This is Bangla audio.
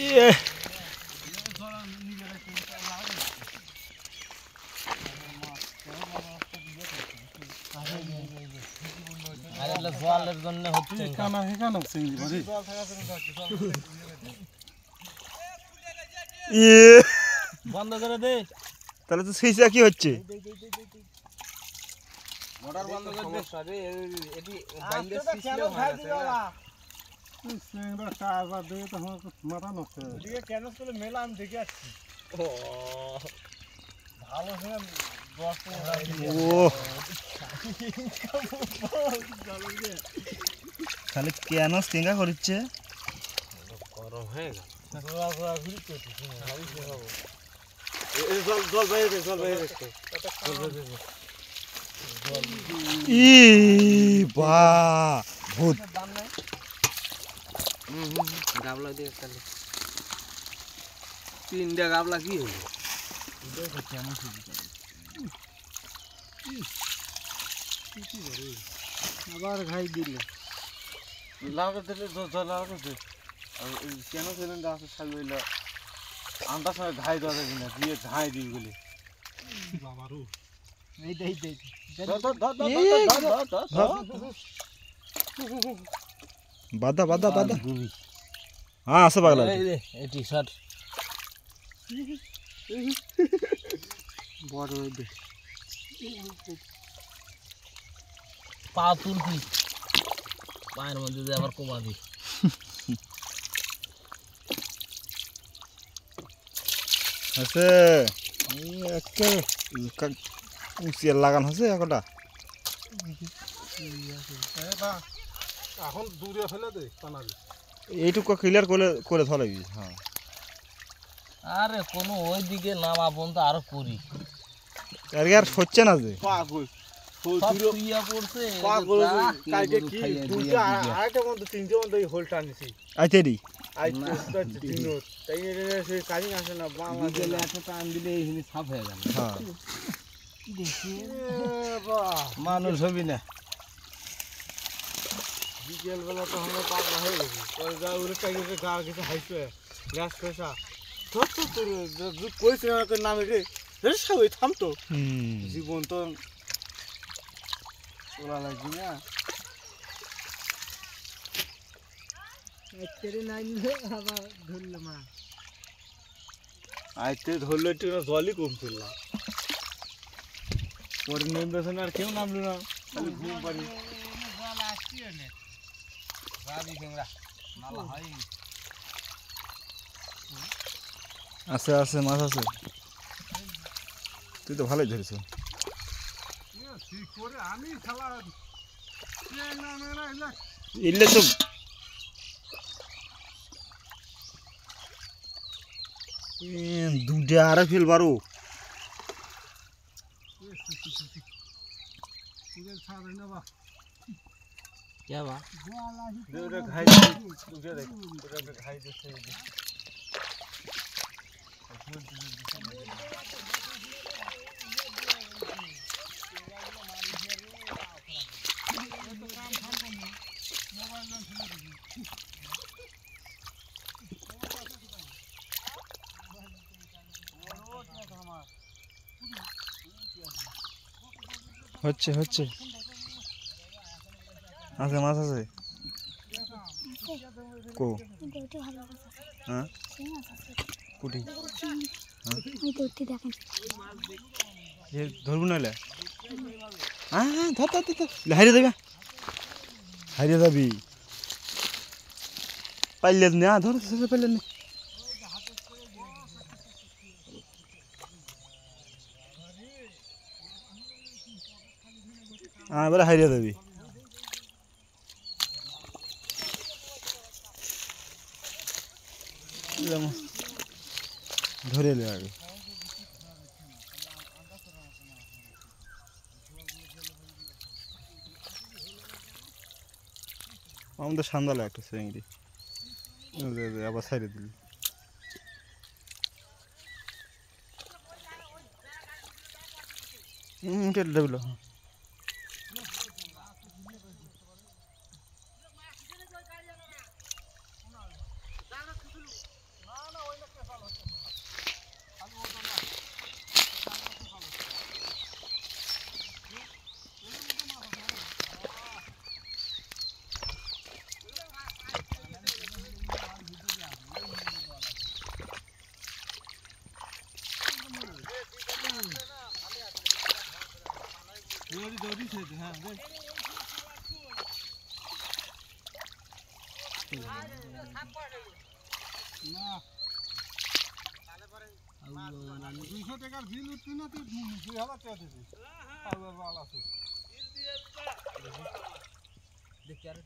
ইয়ে জলের জন্য হচ্ছে বন্ধ করে দে। তাহলে তো সিসা কি হচ্ছে? মোটর বন্ধ করে দে। সরি এটি বাইন্ডার সিস্টেম হয়ে গেছে না। সিংড়া কাজা দে তো মাথা নষ্ট এদিকে কেন করে মেলাম দেখে আসছি। ও ভালো হয়ে ও খালি কেন সিঙ্গা করছে? গরম হয়ে গেল। জল বাইরে দে, জল বাইরে দে। ই বাহ ভূত গাবলা দিয়ে তাহলে তিনটা গাবলা কি হলো? আবার ঘাই দিলে লাগাতে জল লাগাতে কেন ছিলেন গাছের সামনে হইলো আন্দাজ সময় ঘাই দেওয়া যাবে না, দিয়ে ঘাই দিই বলে বাবারও বাদা বাদা বাদা হ্যাঁ আছে পাগলা টি শার্ট বড় দে পা তুলবি, পায়ের মধ্যে দিয়ে আবার কমাবি। আছে একটা উচিয়ার লাগান আছে একটা এখন দূরে ফেলে দে টানাবি এইটুকু ক্লিয়ার করে করে ধরাবি। হ্যাঁ আরে কোনো ওই দিকে নামা পর্যন্ত আরো করি আর হচ্ছে না যে সব শুইয়া পড়ছে। কালকে কি দুটো আড়াইটা মধ্যে তিনটে মধ্যে হোল টানিছি আইতে দি তাই সে কাজই আসে না বিকেলে একটা টান দিলে এইখানে সাফ হয়ে গেল। হ্যাঁ মানুষ হবি না। বিকেল বেলা তো আমরা পাগলা হয়ে গেছি পরে যা উড়ে টাইগে গা কিছু হাইছে গ্যাস পেশা ধর তো তোর কইছি না তোর নামে রে সবাই থামতো জীবন তো ওরা লাগবে না আইতে ধরলো একটু জলই কম ছিল পরে নেমে আর কেউ নামলো না খালি ঘুম পানি আছে আছে মাছ আছে। তুই তো ভালোই ধরেছ। ইলে তো দুটা আরে ফেল বারো क्या बा ঘাই ঘাই দিচ্ছে হচ্ছে হচ্ছে আছে মাছ আছে কো হ্যাঁ কুটি হ্যাঁ ধরবো নাহলে হ্যাঁ হ্যাঁ ধর ধর ধর হারিয়ে দেবে হারিয়ে যাবি পাইলে না ধর পাইলে না হ্যাঁ এবারে হারিয়ে যাবি ধরে এলে আগে আমাদের সান্দালে একটা চিংড়ি আবার সাইডে দিলি দেবলো দৌড়ি খেয়েছে হ্যাঁ দেখ না 200 টাকার বিল উঠবি না তুই 2000 টাকা দিবি আর ভালো আছে দেখি আর